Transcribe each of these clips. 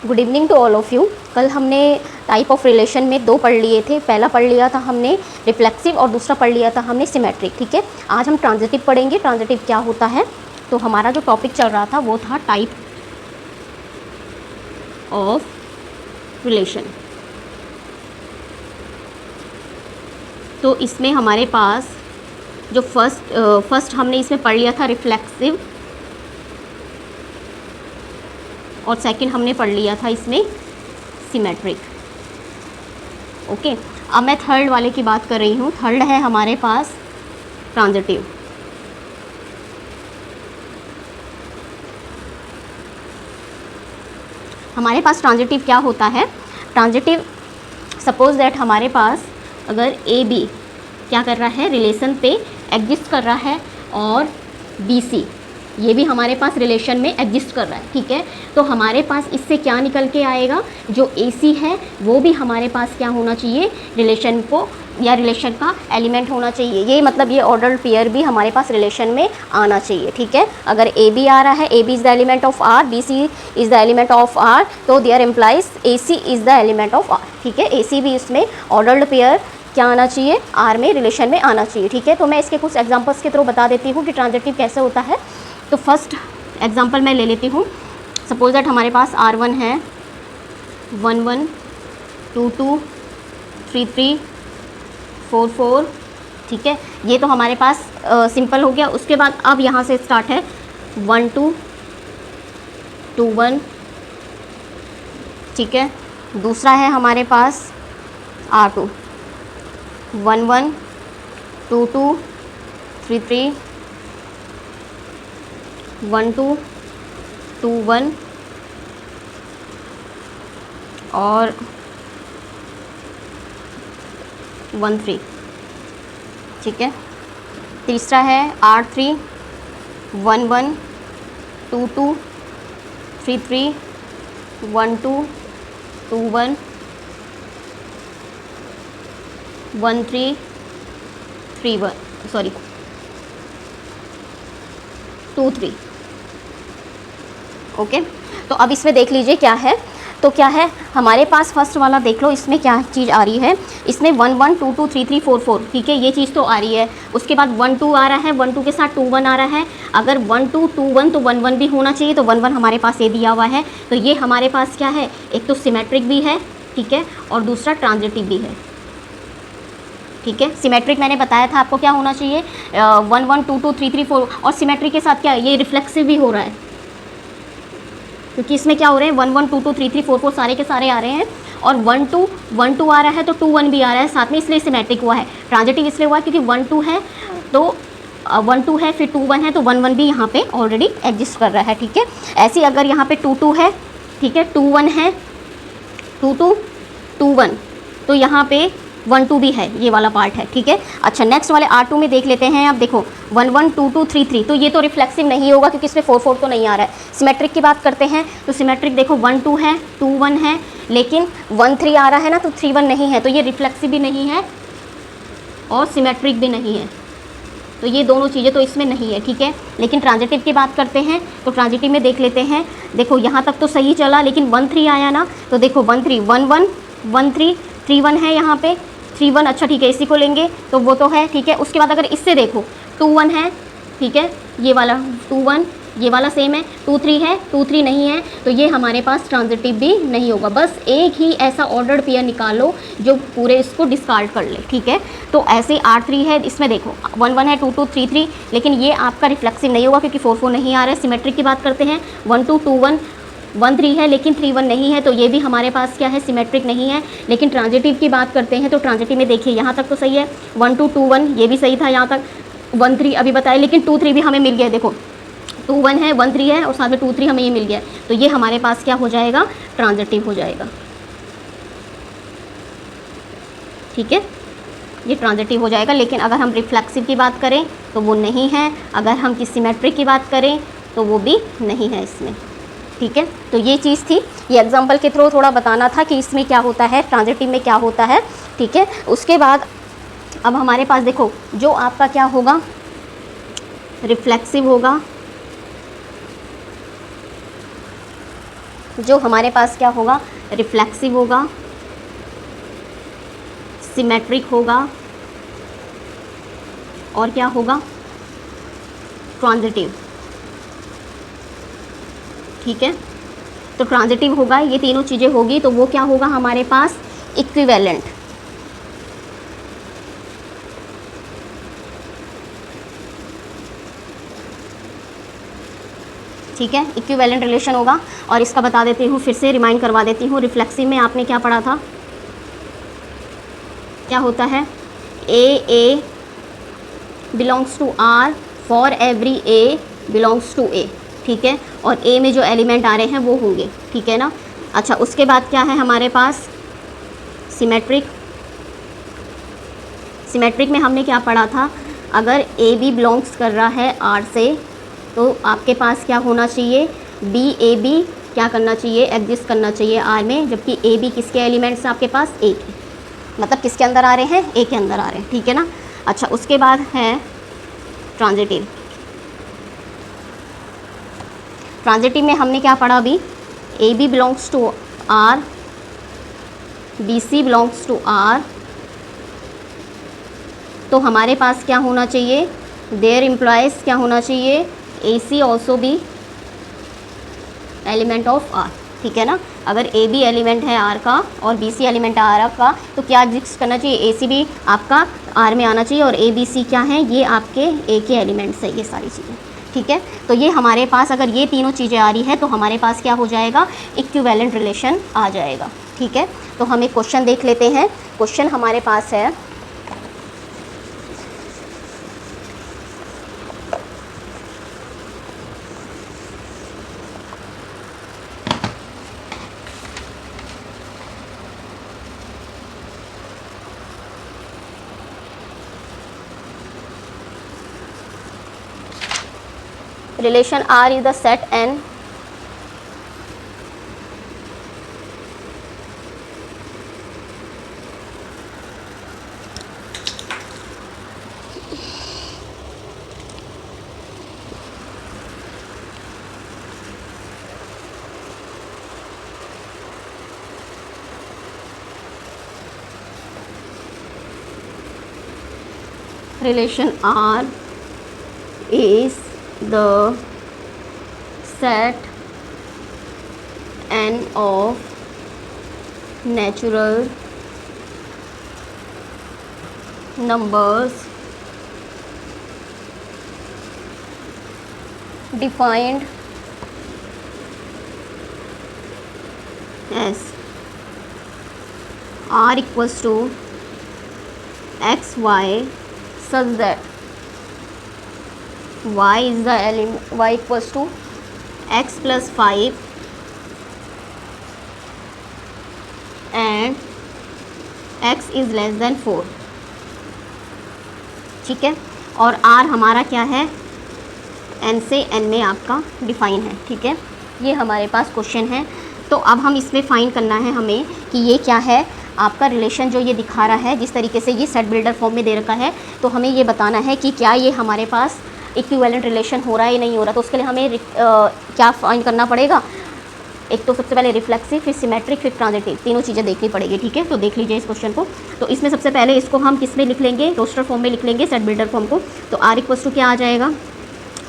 Good evening to all of you. कल हमने type of relation में दो पढ़ लिए थे। पहला पढ़ लिया था हमने रिफ्लेक्सिव और दूसरा पढ़ लिया था हमने सिमेट्रिक। ठीक है, आज हम ट्रांजिटिव पढ़ेंगे। ट्रांजिटिव क्या होता है, तो हमारा जो टॉपिक चल रहा था वो था टाइप ऑफ रिलेशन। तो इसमें हमारे पास जो फर्स्ट हमने इसमें पढ़ लिया था रिफ्लेक्सिव, और सेकंड हमने पढ़ लिया था इसमें सिमेट्रिक। ओके, अब मैं थर्ड वाले की बात कर रही हूँ। थर्ड है हमारे पास ट्रांजिटिव। हमारे पास ट्रांजिटिव क्या होता है। ट्रांजिटिव, सपोज दैट हमारे पास अगर ए बी क्या कर रहा है, रिलेशन पे एग्जिस्ट कर रहा है, और बी सी ये भी हमारे पास रिलेशन में एग्जिस्ट कर रहा है। ठीक है, तो हमारे पास इससे क्या निकल के आएगा, जो ए सी है वो भी हमारे पास क्या होना चाहिए, रिलेशन को या रिलेशन का एलिमेंट होना चाहिए। ये मतलब ये ऑर्डर्ड पेयर भी हमारे पास रिलेशन में आना चाहिए। ठीक है, अगर ए बी आ रहा है, A B is the element of R, B C is the element of R, तो there implies A C is the element of R. ठीक है, ए सी भी इसमें ऑर्डर्ड पेयर क्या आना चाहिए, आर में, रिलेशन में आना चाहिए। ठीक है, तो मैं इसके कुछ एग्जांपल्स के थ्रू बता देती हूँ कि ट्रांजिटिव कैसे होता है। तो फर्स्ट एग्जांपल मैं ले लेती हूँ। सपोज दैट हमारे पास R1 है 1 1 2 2 3 3 4 4। ठीक है, ये तो हमारे पास सिंपल हो गया। उसके बाद अब यहाँ से स्टार्ट है 1 2 2 1। ठीक है, दूसरा है हमारे पास R2 1 1 2 2 3 3 1 2 2 1 और 1 3। ठीक है, तीसरा है R3 1 1 2 2 3 3 1 2 2 1 1 3 3 1 सॉरी 2 3। ओके, तो अब इसमें देख लीजिए क्या है। तो क्या है हमारे पास, फर्स्ट वाला देख लो, इसमें क्या चीज़ आ रही है। इसमें 1 1 2 2 3 3 4 4। ठीक है, ये चीज़ तो आ रही है। उसके बाद 1 2 आ रहा है, 1 2 के साथ 2 1 आ रहा है। अगर 1 2 2 1 तो 1 1 भी होना चाहिए, तो 1 1 हमारे पास ये दिया हुआ है। तो ये हमारे पास क्या है, एक तो सिमेट्रिक भी है, ठीक है, और दूसरा ट्रांजिटिव भी है। ठीक है, सिमेट्रिक मैंने बताया था आपको क्या होना चाहिए, 1 1 2 2 3 3 4, और सिमेट्रिक के साथ क्या है, ये रिफ्लेक्सिव भी हो रहा है, क्योंकि इसमें क्या हो रहे हैं 1 1 2 2 3 3 4 4 सारे के सारे आ रहे हैं, और 1 2 आ रहा है, तो 2 1 भी आ रहा है साथ में, इसलिए सिमेट्रिक हुआ है। ट्रांजिटिव इसलिए हुआ है क्योंकि 1 2 है, तो 1 2 है, फिर 2 1 है, तो 1 1 भी यहाँ पे ऑलरेडी एग्जिस्ट कर रहा है। ठीक है, ऐसे ही अगर यहाँ पे 2 2 है, ठीक है, 2 1 है, 2 2 2 1, तो यहाँ पे 1 2 भी है, ये वाला पार्ट है। ठीक है, अच्छा नेक्स्ट वाले R2 में देख लेते हैं। अब देखो 1 1 2 2 3 3, तो ये तो रिफ्लेक्सिव नहीं होगा क्योंकि इसमें 4 4 तो नहीं आ रहा है। सिमेट्रिक की बात करते हैं, तो सिमेट्रिक देखो 1 2 है, 2 1 है, लेकिन 1 3 आ रहा है ना, तो 3 1 नहीं है, तो ये रिफ्लेक्सिव भी नहीं है और सिमेट्रिक भी नहीं है। तो ये दोनों चीज़ें तो इसमें नहीं है। ठीक है, लेकिन ट्रांजिटिव की बात करते हैं, तो ट्रांजिटिव में देख लेते हैं। देखो यहाँ तक तो सही चला, लेकिन 1 3 आया ना, तो देखो 1 3 1 1 1 3 3 1 है यहाँ पे, 3 1। अच्छा ठीक है, इसी को लेंगे तो वो तो है। ठीक है, उसके बाद अगर इससे देखो 2 1 है, ठीक है, ये वाला 2 1, ये वाला सेम है, 2 3 है, 2 3 नहीं है, तो ये हमारे पास ट्रांजिटिव भी नहीं होगा। बस एक ही ऐसा ऑर्डर्ड पेयर निकालो जो पूरे इसको डिस्कार्ड कर ले। ठीक है, तो ऐसे R3 है, इसमें देखो 1 1 है, 2 2 3 3, लेकिन ये आपका रिफ्लेक्सिव नहीं होगा क्योंकि 4 4 नहीं आ रहा है। सिमेट्रिक की बात करते हैं, 1 2 2 1 1 3 है, लेकिन 3 1 नहीं है, तो ये भी हमारे पास क्या है, सिमेट्रिक नहीं है। लेकिन ट्रांजिटिव की बात करते हैं, तो ट्रांजिटिव में देखिए यहाँ तक तो सही है, 1 2 2 1 ये भी सही था यहाँ तक, 1 3 अभी बताया, लेकिन 2 3 भी हमें मिल गया। देखो 2 1 है, 1 3 है, और साथ में 2 3 हमें ये मिल गया, तो ये हमारे पास क्या हो जाएगा, ट्रांजिटिव हो जाएगा। ठीक है, ये ट्रांजिटिव हो जाएगा। लेकिन अगर हम रिफ्लेक्सिव की बात करें तो वो नहीं है, अगर हम किसी सिमेट्रिक की बात करें तो वो भी नहीं है इसमें। ठीक है, तो ये चीज़ थी, ये एग्जांपल के थ्रू थोड़ा बताना था कि इसमें क्या होता है, ट्रांजिटिव में क्या होता है। ठीक है, उसके बाद अब हमारे पास देखो जो आपका क्या होगा, रिफ्लेक्सिव होगा, जो हमारे पास क्या होगा, रिफ्लेक्सिव होगा, सिमेट्रिक होगा और क्या होगा, ट्रांजिटिव। ठीक है, तो ट्रांजिटिव होगा, ये तीनों चीज़ें होगी तो वो क्या होगा हमारे पास, इक्विवेलेंट। ठीक है, इक्विवेलेंट रिलेशन होगा। और इसका बता देती हूँ, फिर से रिमाइंड करवा देती हूँ। रिफ्लेक्सिव में आपने क्या पढ़ा था, क्या होता है, A belongs to R for every A belongs to A. ठीक है, और ए में जो एलिमेंट आ रहे हैं वो होंगे। ठीक है ना। अच्छा, उसके बाद क्या है हमारे पास, सिमेट्रिक। सिमेट्रिक में हमने क्या पढ़ा था, अगर ए बी बिलोंग्स कर रहा है आर से तो आपके पास क्या होना चाहिए, बी ए बी क्या करना चाहिए, एग्जिस्ट करना चाहिए आर में, जबकि ए बी किसके एलिमेंट्स हैं आपके पास, ए के, मतलब किसके अंदर आ रहे हैं, ए के अंदर आ रहे हैं। ठीक है ना। अच्छा, उसके बाद है ट्रांजिटिव। ट्रांजिटिव में हमने क्या पढ़ा अभी, A B belongs to R, B C belongs to R, तो हमारे पास क्या होना चाहिए, देयर इम्प्लॉइज क्या होना चाहिए, A C also B element of R. ठीक है ना। अगर ए बी एलिमेंट है आर का और बी सी एलिमेंट है आर का, तो क्या एग्जिस्ट करना चाहिए, ए सी भी आपका आर में आना चाहिए और ए बी सी क्या है, ये आपके ए के एलिमेंट्स है, ये सारी चीज़ें। ठीक है, तो ये हमारे पास अगर ये तीनों चीज़ें आ रही है तो हमारे पास क्या हो जाएगा, इक्विवेलेंट रिलेशन आ जाएगा। ठीक है, तो हम एक क्वेश्चन देख लेते हैं। क्वेश्चन हमारे पास है, relation R is the set N relation R is the set N of natural numbers defined as R equals to x y such that y is the element, y equals to x plus 5 and x is less than 4। ठीक है, और r हमारा क्या है, n से n में आपका define है। ठीक है, ये हमारे पास क्वेश्चन है। तो अब हम इसमें फाइंड करना है हमें कि ये क्या है आपका रिलेशन जो ये दिखा रहा है, जिस तरीके से ये सेट बिल्डर फॉर्म में दे रखा है, तो हमें ये बताना है कि क्या ये हमारे पास इक्विवेलेंट रिलेशन हो रहा है या नहीं हो रहा। तो उसके लिए हमें क्या फाइंड करना पड़ेगा, एक तो सबसे पहले रिफ्लेक्सिव, फिर सिमेट्रिक, फिर ट्रांजिटिव, तीनों चीज़ें देखनी पड़ेगी। ठीक है, तो देख लीजिए इस क्वेश्चन को। तो इसमें सबसे पहले इसको हम किस में लिख लेंगे, रोस्टर फॉर्म में लिख लेंगे, सेट बिल्डर फॉर्म को। तो आर इक्वल्स टू क्या आ जाएगा,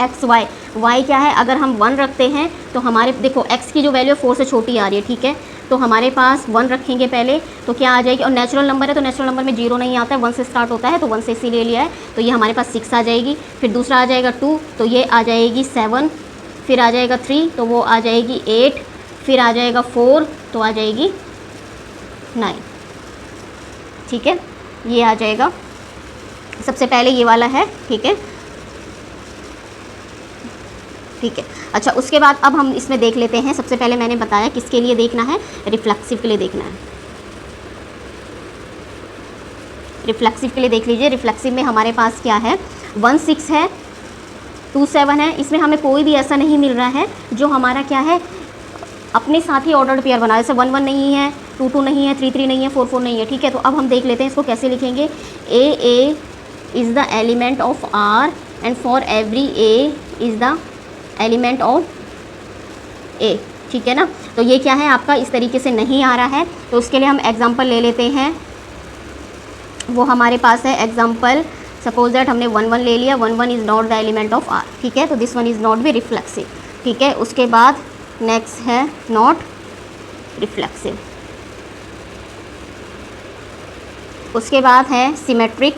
एक्स वाई। वाई क्या है, अगर हम 1 रखते हैं तो हमारे देखो एक्स की जो वैल्यू 4 से छोटी आ रही है। ठीक है, तो हमारे पास 1 रखेंगे पहले तो क्या आ जाएगी, और नेचुरल नंबर है तो नेचुरल नंबर में 0 नहीं आता है, 1 से स्टार्ट होता है, तो 1 से इसीलिए लिया है। तो ये हमारे पास 6 आ जाएगी। फिर दूसरा आ जाएगा 2, तो ये आ जाएगी 7। फिर आ जाएगा 3, तो वो आ जाएगी 8। फिर आ जाएगा 4, तो आ जाएगी 9। ठीक है, ये आ जाएगा सबसे पहले ये वाला है। ठीक है, ठीक है। अच्छा, उसके बाद अब हम इसमें देख लेते हैं। सबसे पहले मैंने बताया किसके लिए देखना है, रिफ्लेक्सिव के लिए देखना है। रिफ्लेक्सिव के लिए देख लीजिए। रिफ्लेक्सिव में हमारे पास क्या है, 1 6 है, 2 7 है। इसमें हमें कोई भी ऐसा नहीं मिल रहा है जो हमारा क्या है अपने साथ ही ऑर्डर्ड पेयर बना, जैसे 1 1 नहीं है, 2 2 नहीं है, 3 3 नहीं है, 4 4 नहीं है। ठीक है, तो अब हम देख लेते हैं इसको कैसे लिखेंगे। A is the element of R and for every A is the element of A. ठीक है ना। तो ये क्या है आपका इस तरीके से नहीं आ रहा है, तो उसके लिए हम एग्जाम्पल ले लेते हैं। वो हमारे पास है एग्जाम्पल, सपोज दैट हमने 1 1 ले लिया, 1 1 is not the element of R, ठीक है, तो this one is not be reflexive, ठीक है। उसके बाद नेक्स्ट है नॉट रिफ्लेक्सिव, उसके बाद है सिमेट्रिक।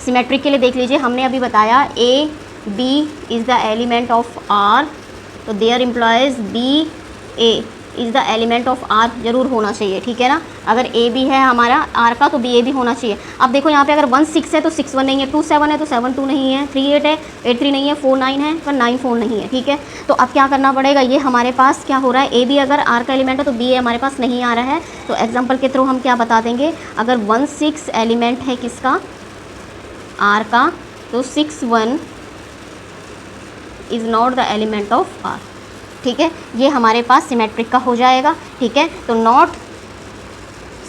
सिमेट्रिक के लिए देख लीजिए, हमने अभी बताया A B is the element of R, तो there implies B A is the element of R जरूर होना चाहिए, ठीक है ना। अगर ए बी है हमारा आर का तो बी ए भी होना चाहिए। अब देखो यहाँ पे अगर 1 6 है तो 6 1 नहीं है, 2 7 है तो 7 2 नहीं है, 3 8 है 8 3 नहीं है, 4 9 है पर 9 4 नहीं है, ठीक है। तो अब क्या करना पड़ेगा, ये हमारे पास क्या हो रहा है, ए बी अगर आर का एलिमेंट है तो बी ए हमारे पास नहीं आ रहा है, तो एग्जाम्पल के थ्रू हम क्या बता देंगे, अगर 1 6 एलिमेंट है किसका, आर का, तो 6 1 is not the element of R, ठीक है। ये हमारे पास सिमेट्रिक का हो जाएगा, ठीक है, तो नॉट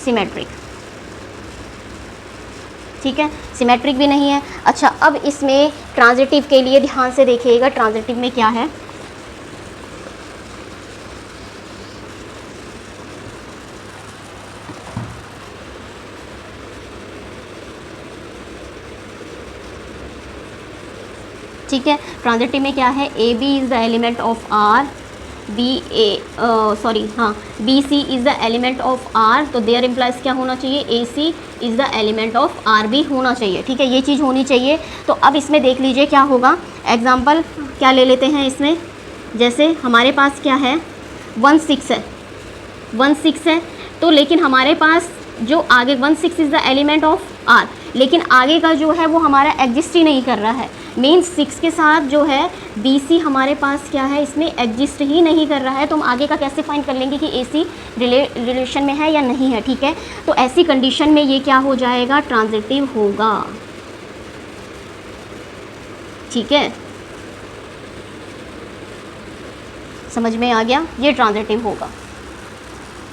सिमेट्रिक, ठीक है, सिमेट्रिक भी नहीं है। अच्छा, अब इसमें ट्रांजिटिव के लिए ध्यान से देखिएगा, ट्रांजिटिव में क्या है, ठीक है। ट्रांजिटिव में क्या है, A B is the element of R, B A sorry हाँ B C is the element of R, तो देयर इम्प्लाइज क्या होना चाहिए, A C is the element of R भी होना चाहिए, ठीक है, ये चीज़ होनी चाहिए। तो अब इसमें देख लीजिए क्या होगा, एग्जाम्पल क्या ले लेते हैं इसमें, जैसे हमारे पास क्या है 1 6 है, 1 6 है, तो लेकिन हमारे पास जो आगे 1 6 is the element of R, लेकिन आगे का जो है वो हमारा एग्जिस्ट ही नहीं कर रहा है, मीन्स 6 के साथ जो है बी सी हमारे पास क्या है, इसमें एग्जिस्ट ही नहीं कर रहा है, तो हम आगे का कैसे फाइंड कर लेंगे कि ए सी रिलेशन में है या नहीं है, ठीक है। तो ऐसी कंडीशन में ये क्या हो जाएगा, ट्रांजिटिव होगा, ठीक है, समझ में आ गया, ये ट्रांजिटिव होगा,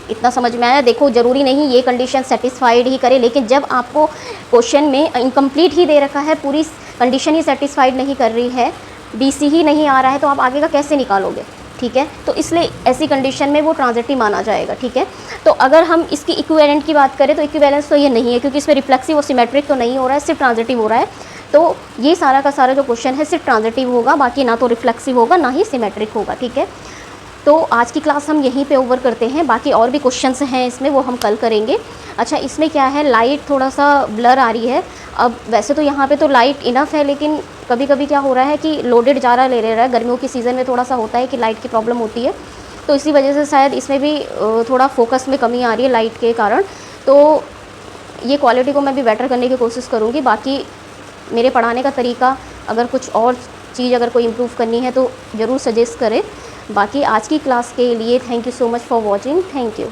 इतना समझ में आया। देखो ज़रूरी नहीं ये कंडीशन सेटिस्फाइड ही करे, लेकिन जब आपको क्वेश्चन में इनकम्प्लीट ही दे रखा है, पूरी कंडीशन ही सेटिस्फाइड नहीं कर रही है, बीसी ही नहीं आ रहा है, तो आप आगे का कैसे निकालोगे, ठीक है। तो इसलिए ऐसी कंडीशन में वो ट्रांजिटिव माना जाएगा, ठीक है। तो अगर हम इसकी इक्विवेलेंट की बात करें तो इक्विवेलेंस तो ये नहीं है, क्योंकि इसमें रिफ्लेक्सिव और सिमेट्रिक तो नहीं हो रहा है, सिर्फ ट्रांजिटिव हो रहा है। तो ये सारा का सारा जो क्वेश्चन है सिर्फ ट्रांजिटिव होगा, बाकी ना तो रिफ्लेक्सिव होगा ना ही सिमेट्रिक होगा, ठीक है। तो आज की क्लास हम यहीं पे ओवर करते हैं, बाकी और भी क्वेश्चंस हैं इसमें, वो हम कल करेंगे। अच्छा, इसमें क्या है, लाइट थोड़ा सा ब्लर आ रही है। अब वैसे तो यहाँ पे तो लाइट इनफ है, लेकिन कभी कभी क्या हो रहा है कि लोडेड ज़्यादा ले रहा है, गर्मियों के सीज़न में थोड़ा सा होता है कि लाइट की प्रॉब्लम होती है, तो इसी वजह से शायद इसमें भी थोड़ा फोकस में कमी आ रही है लाइट के कारण। तो ये क्वालिटी को मैं भी बेटर करने की कोशिश करूँगी। बाकी मेरे पढ़ाने का तरीका, अगर कुछ और चीज़ अगर कोई इम्प्रूव करनी है तो ज़रूर सजेस्ट करें। बाकी आज की क्लास के लिए thank you so much for watching, thank you.